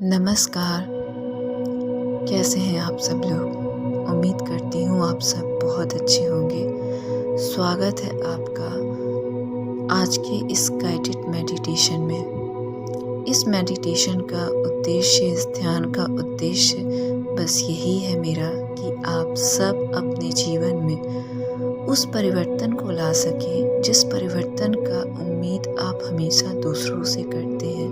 नमस्कार। कैसे हैं आप सब लोग? उम्मीद करती हूँ आप सब बहुत अच्छे होंगे। स्वागत है आपका आज के इस गाइडेड मेडिटेशन में। इस मेडिटेशन का उद्देश्य, इस ध्यान का उद्देश्य बस यही है मेरा कि आप सब अपने जीवन में उस परिवर्तन को ला सकें जिस परिवर्तन का उम्मीद आप हमेशा दूसरों से करते हैं।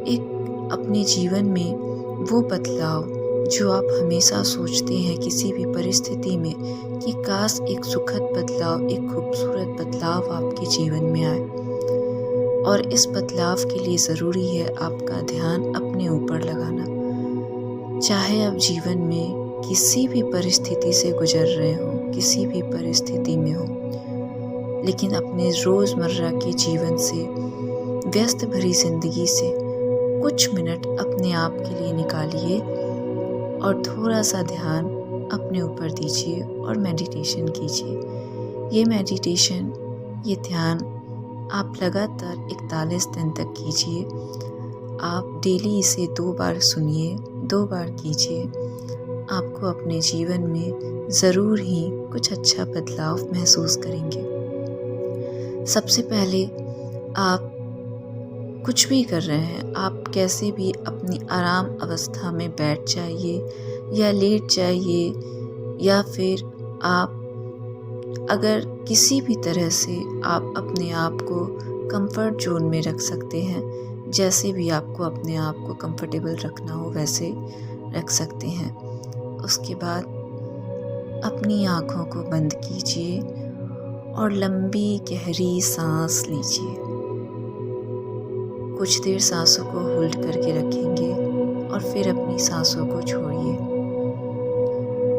एक अपने जीवन में वो बदलाव जो आप हमेशा सोचते हैं किसी भी परिस्थिति में कि काश एक सुखद बदलाव, एक खूबसूरत बदलाव आपके जीवन में आए। और इस बदलाव के लिए ज़रूरी है आपका ध्यान अपने ऊपर लगाना। चाहे आप जीवन में किसी भी परिस्थिति से गुजर रहे हो, किसी भी परिस्थिति में हो, लेकिन अपने रोज़मर्रा के जीवन से, व्यस्त भरी ज़िंदगी से कुछ मिनट अपने आप के लिए निकालिए और थोड़ा सा ध्यान अपने ऊपर दीजिए और मेडिटेशन कीजिए। ये मेडिटेशन, ये ध्यान आप लगातार 41 दिन तक कीजिए। आप डेली इसे 2 बार सुनिए, 2 बार कीजिए। आपको अपने जीवन में ज़रूर ही कुछ अच्छा बदलाव महसूस करेंगे। सबसे पहले आप कुछ भी कर रहे हैं, आप कैसे भी अपनी आराम अवस्था में बैठ जाइए या लेट जाइए, या फिर आप अगर किसी भी तरह से आप अपने आप को कंफर्ट जोन में रख सकते हैं, जैसे भी आपको अपने आप को कंफर्टेबल रखना हो वैसे रख सकते हैं। उसके बाद अपनी आँखों को बंद कीजिए और लंबी गहरी सांस लीजिए। कुछ देर सांसों को होल्ड करके रखेंगे और फिर अपनी सांसों को छोड़िए।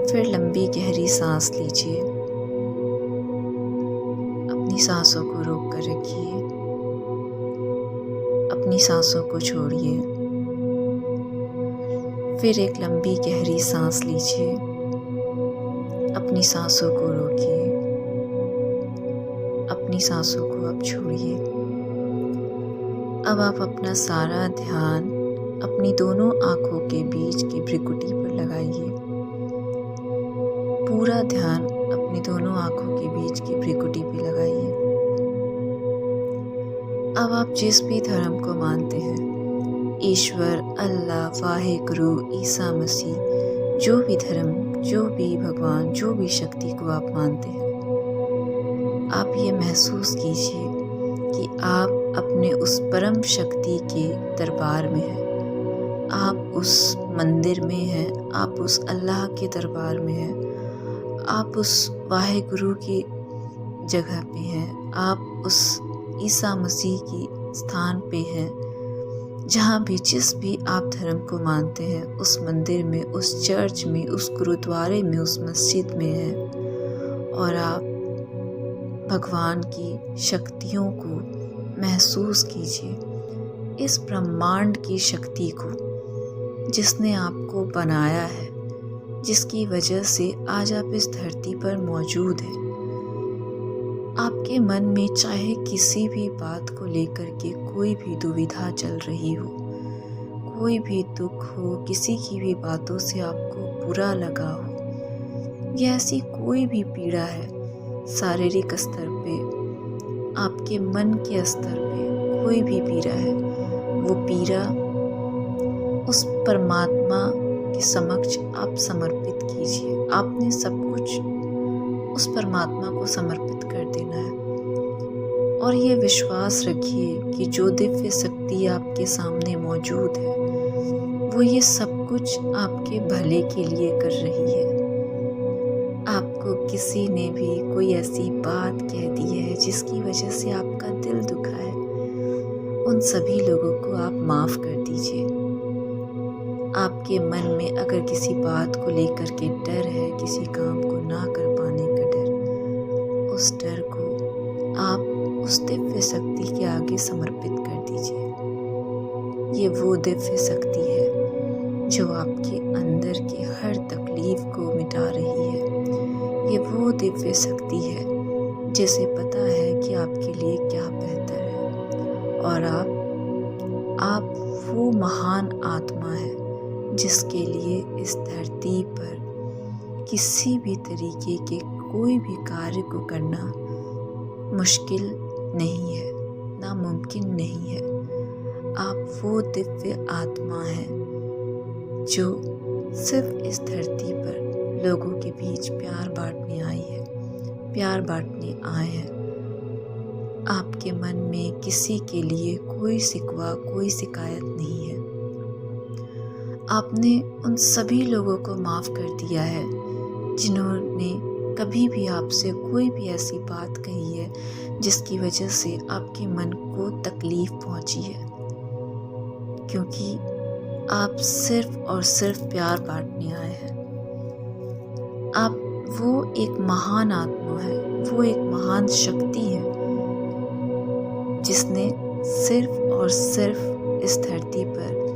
फिर लंबी गहरी सांस लीजिए, अपनी सांसों को रोक कर रखिए, अपनी सांसों को छोड़िए। फिर एक लंबी गहरी सांस लीजिए, अपनी सांसों को रोकिए, अपनी सांसों को अब छोड़िए। अब आप अपना सारा ध्यान अपनी दोनों आँखों के बीच की भ्रिकुटी पर लगाइए। पूरा ध्यान अपनी दोनों आँखों के बीच की भ्रिकुटी पर लगाइए। अब आप जिस भी धर्म को मानते हैं, ईश्वर, अल्लाह, वाहेगुरु, ईसा मसीह, जो भी धर्म, जो भी भगवान, जो भी शक्ति को आप मानते हैं, आप ये महसूस कीजिए कि आप अपने उस परम शक्ति के दरबार में हैं। आप उस मंदिर में हैं, आप उस अल्लाह के दरबार में हैं, आप उस वाहेगुरु की जगह पे हैं, आप उस ईसा मसीह की स्थान पे हैं। जहाँ भी, जिस भी आप धर्म को मानते हैं, उस मंदिर में, उस चर्च में, उस गुरुद्वारे में, उस मस्जिद में हैं, और आप भगवान की शक्तियों को महसूस कीजिए। इस ब्रह्मांड की शक्ति को जिसने आपको बनाया है, जिसकी वजह से आज आप इस धरती पर मौजूद हैं। आपके मन में चाहे किसी भी बात को लेकर के कोई भी दुविधा चल रही हो, कोई भी दुख हो, किसी की भी बातों से आपको बुरा लगा हो, या ऐसी कोई भी पीड़ा है शारीरिक स्तर पे, आपके मन के स्तर पे कोई भी पीड़ा है, वो पीड़ा उस परमात्मा के समक्ष आप समर्पित कीजिए। आपने सब कुछ उस परमात्मा को समर्पित कर देना है और ये विश्वास रखिए कि जो दिव्य शक्ति आपके सामने मौजूद है, वो ये सब कुछ आपके भले के लिए कर रही है। आपको किसी ने भी कोई ऐसी बात कह दी है जिसकी वजह से आपका दिल दुखा है, उन सभी लोगों को आप माफ़ कर दीजिए। आपके मन में अगर किसी बात को लेकर के डर है, किसी काम को ना कर पाने का डर, उस डर को आप उस दिव्य शक्ति के आगे समर्पित कर दीजिए। ये वो दिव्य शक्ति है जो आपके अंदर की हर तकलीफ को मिटा रही है। ये वो दिव्य शक्ति है जिसे पता है कि आपके लिए क्या बेहतर है, और आप वो महान आत्मा है जिसके लिए इस धरती पर किसी भी तरीके के कोई भी कार्य को करना मुश्किल नहीं है, नामुमकिन नहीं है। आप वो दिव्य आत्मा हैं जो सिर्फ इस धरती पर लोगों के बीच प्यार बांटने आई है, प्यार बांटने आए हैं। आपके मन में किसी के लिए कोई शिकवा, कोई शिकायत नहीं है। आपने उन सभी लोगों को माफ़ कर दिया है जिन्होंने कभी भी आपसे कोई भी ऐसी बात कही है जिसकी वजह से आपके मन को तकलीफ़ पहुंची है, क्योंकि आप सिर्फ और सिर्फ प्यार बांटने आए हैं। आप वो एक महान आत्मा है, वो एक महान शक्ति है जिसने सिर्फ और सिर्फ इस धरती पर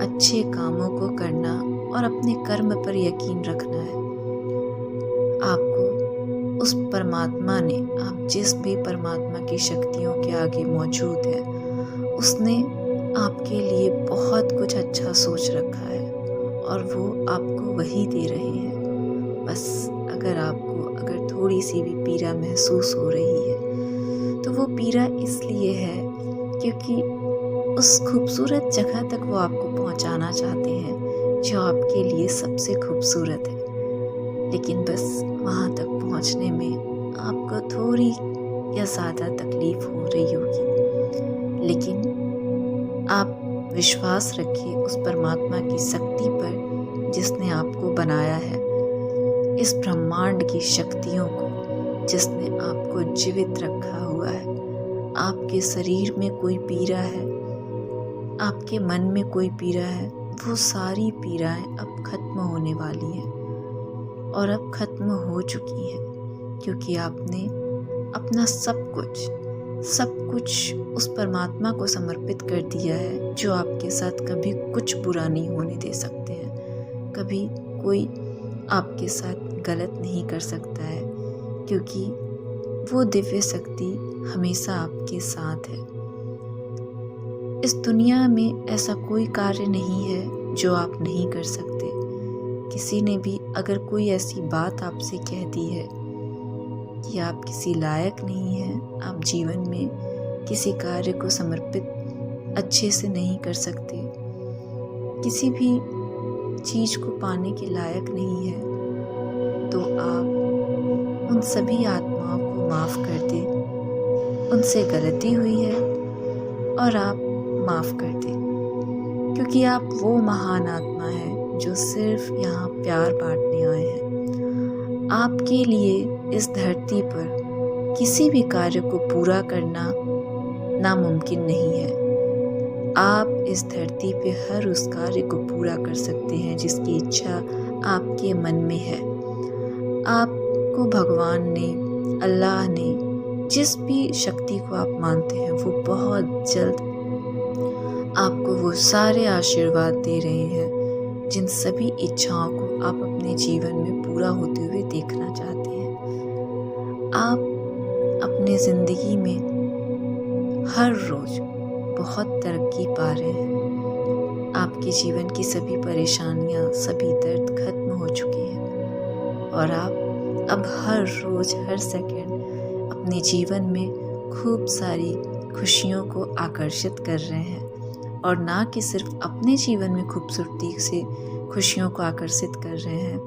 अच्छे कामों को करना और अपने कर्म पर यकीन रखना है। आपको उस परमात्मा ने, आप जिस भी परमात्मा की शक्तियों के आगे मौजूद है, उसने आपके लिए बहुत कुछ अच्छा सोच रखा है और वो आपको वही दे रहे हैं। बस अगर थोड़ी सी भी पीड़ा महसूस हो रही है तो वो पीड़ा इसलिए है क्योंकि उस खूबसूरत जगह तक वो आपको पहुंचाना चाहते हैं जो आपके लिए सबसे खूबसूरत है। लेकिन बस वहाँ तक पहुँचने में आपको थोड़ी या ज़्यादा तकलीफ़ हो रही होगी, लेकिन आप विश्वास रखिए उस परमात्मा की शक्ति पर जिसने आपको बनाया है, इस ब्रह्मांड की शक्तियों को जिसने आपको जीवित रखा हुआ है। आपके शरीर में कोई पीड़ा है, आपके मन में कोई पीड़ा है, वो सारी पीड़ाएं अब खत्म होने वाली हैं और अब खत्म हो चुकी हैं, क्योंकि आपने अपना सब कुछ उस परमात्मा को समर्पित कर दिया है जो आपके साथ कभी कुछ बुरा नहीं होने दे सकते हैं। कभी कोई आपके साथ गलत नहीं कर सकता है, क्योंकि वो दिव्य शक्ति हमेशा आपके साथ है। इस दुनिया में ऐसा कोई कार्य नहीं है जो आप नहीं कर सकते। किसी ने भी अगर कोई ऐसी बात आपसे कह दी है कि आप किसी लायक नहीं हैं, आप जीवन में किसी कार्य को समर्पित अच्छे से नहीं कर सकते, किसी भी चीज़ को पाने के लायक नहीं है, तो आप उन सभी आत्माओं को माफ़ कर दें। उनसे गलती हुई है और आप माफ़ कर दें, क्योंकि आप वो महान आत्मा हैं जो सिर्फ यहाँ प्यार बांटने आए हैं। आपके लिए इस धरती पर किसी भी कार्य को पूरा करना नामुमकिन नहीं है। आप इस धरती पे हर उस कार्य को पूरा कर सकते हैं जिसकी इच्छा आपके मन में है। आपको भगवान ने, अल्लाह ने, जिस भी शक्ति को आप मानते हैं, वो बहुत जल्द आपको वो सारे आशीर्वाद दे रहे हैं जिन सभी इच्छाओं को आप अपने जीवन में पूरा होते हुए देखना चाहते हैं। आप अपने ज़िंदगी में हर रोज़ बहुत तरक्की पा रहे हैं। आपके जीवन की सभी परेशानियां, सभी दर्द खत्म हो चुके हैं और आप अब हर रोज़, हर सेकंड अपने जीवन में खूब सारी खुशियों को आकर्षित कर रहे हैं। और ना कि सिर्फ अपने जीवन में खूबसूरती से खुशियों को आकर्षित कर रहे हैं,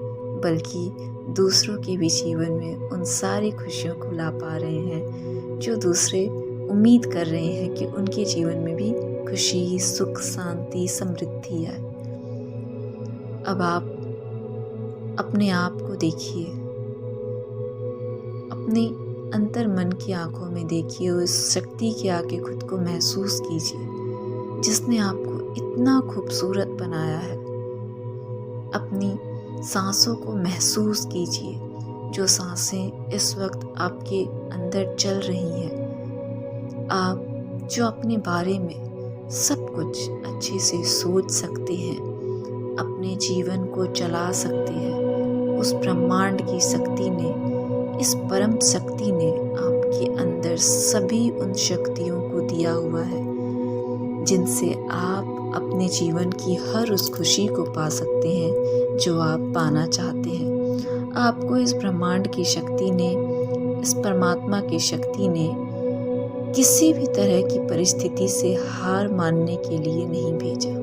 बल्कि दूसरों के भी जीवन में उन सारी खुशियों को ला पा रहे हैं जो दूसरे उम्मीद कर रहे हैं कि उनके जीवन में भी खुशी, सुख, शांति, समृद्धि आए। अब आप अपने आप को देखिए, अपने अंतर मन की आंखों में देखिए, उस शक्ति के आगे खुद को महसूस कीजिए जिसने आपको इतना खूबसूरत बनाया है। अपनी सांसों को महसूस कीजिए, जो सांसें इस वक्त आपके अंदर चल रही हैं। आप जो अपने बारे में सब कुछ अच्छे से सोच सकते हैं, अपने जीवन को चला सकते हैं, उस ब्रह्मांड की शक्ति ने, इस परम शक्ति ने आपके अंदर सभी उन शक्तियों को दिया हुआ है जिनसे आप अपने जीवन की हर उस खुशी को पा सकते हैं जो आप पाना चाहते हैं। आपको इस ब्रह्मांड की शक्ति ने, इस परमात्मा की शक्ति ने किसी भी तरह की परिस्थिति से हार मानने के लिए नहीं भेजा,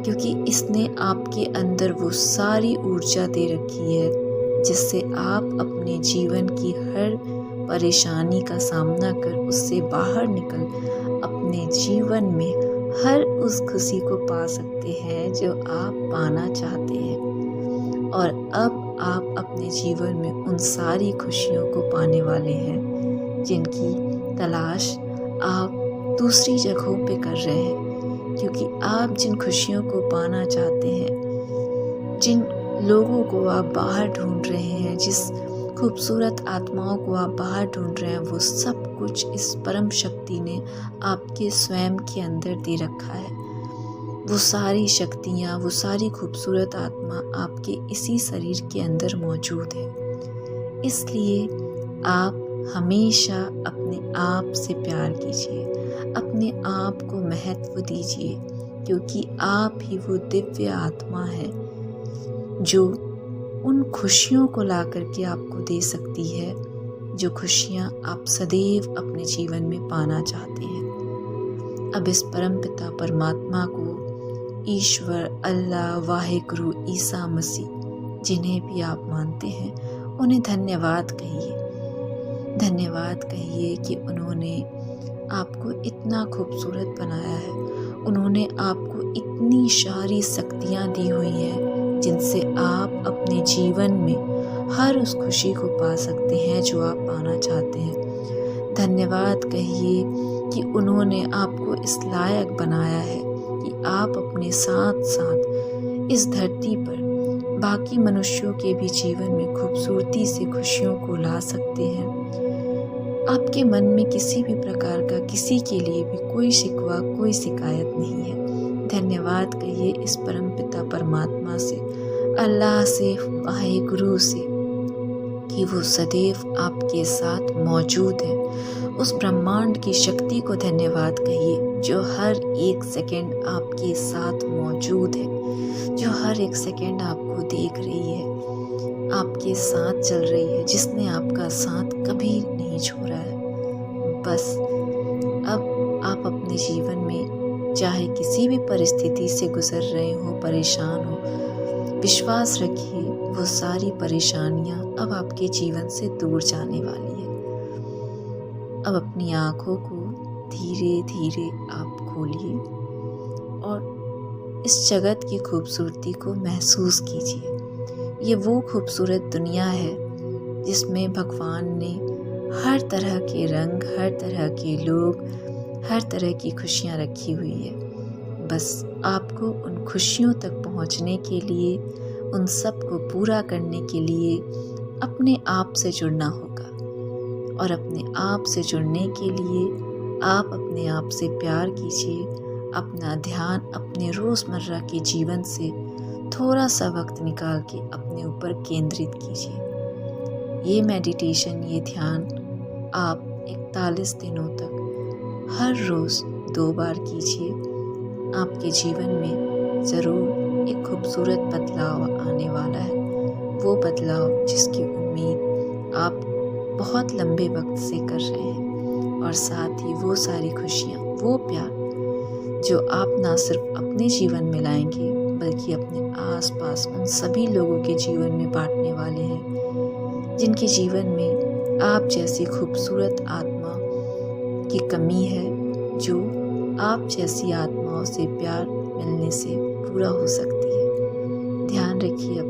क्योंकि इसने आपके अंदर वो सारी ऊर्जा दे रखी है जिससे आप अपने जीवन की हर परेशानी का सामना कर उससे बाहर निकल अपने जीवन में हर उस खुशी को पा सकते हैं जो आप पाना चाहते हैं। और अब आप अपने जीवन में उन सारी खुशियों को पाने वाले हैं जिनकी तलाश आप दूसरी जगहों पे कर रहे हैं, क्योंकि आप जिन खुशियों को पाना चाहते हैं, जिन लोगों को आप बाहर ढूंढ रहे हैं, जिस खूबसूरत आत्माओं को आप बाहर ढूंढ रहे हैं, वो सब कुछ इस परम शक्ति ने आपके स्वयं के अंदर दे रखा है। वो सारी शक्तियाँ, वो सारी खूबसूरत आत्मा आपके इसी शरीर के अंदर मौजूद है। इसलिए आप हमेशा अपने आप से प्यार कीजिए, अपने आप को महत्व दीजिए, क्योंकि आप ही वो दिव्य आत्मा है जो उन खुशियों को ला करके आपको दे सकती है जो खुशियाँ आप सदैव अपने जीवन में पाना चाहते हैं। अब इस परम पिता परमात्मा को, ईश्वर, अल्लाह, वाहिगुरु, ईसा मसीह, जिन्हें भी आप मानते हैं, उन्हें धन्यवाद कहिए। धन्यवाद कहिए कि उन्होंने आपको इतना खूबसूरत बनाया है, उन्होंने आपको इतनी सारी शक्तियाँ दी हुई हैं जिनसे आप अपने जीवन में हर उस खुशी को पा सकते हैं जो आप पाना चाहते हैं। धन्यवाद कहिए कि उन्होंने आपको इस लायक बनाया है कि आप अपने साथ साथ इस धरती पर बाकी मनुष्यों के भी जीवन में खूबसूरती से खुशियों को ला सकते हैं। आपके मन में किसी भी प्रकार का किसी के लिए भी कोई शिकवा, कोई शिकायत नहीं है। धन्यवाद कहिए इस परम पिता परमात्मा से, अल्लाह से, वाहिगुरु से, कि वो सदैव आपके साथ मौजूद है। उस ब्रह्मांड की शक्ति को धन्यवाद कहिए जो हर एक सेकंड आपके साथ मौजूद है, जो हर एक सेकंड आपको देख रही है, आपके साथ चल रही है, जिसने आपका साथ कभी नहीं छोड़ा है। बस अब आप अपने जीवन में चाहे किसी भी परिस्थिति से गुजर रहे हो, परेशान हो, विश्वास रखिए वो सारी परेशानियां अब आपके जीवन से दूर जाने वाली है। अब अपनी आँखों को धीरे धीरे आप खोलिए और इस जगत की खूबसूरती को महसूस कीजिए। ये वो खूबसूरत दुनिया है जिसमें भगवान ने हर तरह के रंग, हर तरह के लोग, हर तरह की खुशियाँ रखी हुई है। बस आपको उन खुशियों तक पहुँचने के लिए, उन सब को पूरा करने के लिए अपने आप से जुड़ना होगा। और अपने आप से जुड़ने के लिए आप अपने आप से प्यार कीजिए। अपना ध्यान अपने रोज़मर्रा के जीवन से थोड़ा सा वक्त निकाल के अपने ऊपर केंद्रित कीजिए। ये मेडिटेशन, ये ध्यान आप 41 दिनों तक हर रोज़ 2 बार कीजिए। आपके जीवन में ज़रूर एक खूबसूरत बदलाव आने वाला है। वो बदलाव जिसकी उम्मीद आप बहुत लंबे वक्त से कर रहे हैं, और साथ ही वो सारी खुशियाँ, वो प्यार जो आप ना सिर्फ अपने जीवन में लाएंगे बल्कि अपने आसपास उन सभी लोगों के जीवन में बांटने वाले हैं जिनके जीवन में आप जैसी खूबसूरत आत्मा की कमी है, जो आप जैसी आत्माओं से प्यार मिलने से पूरा हो सकती है। ध्यान रखिए।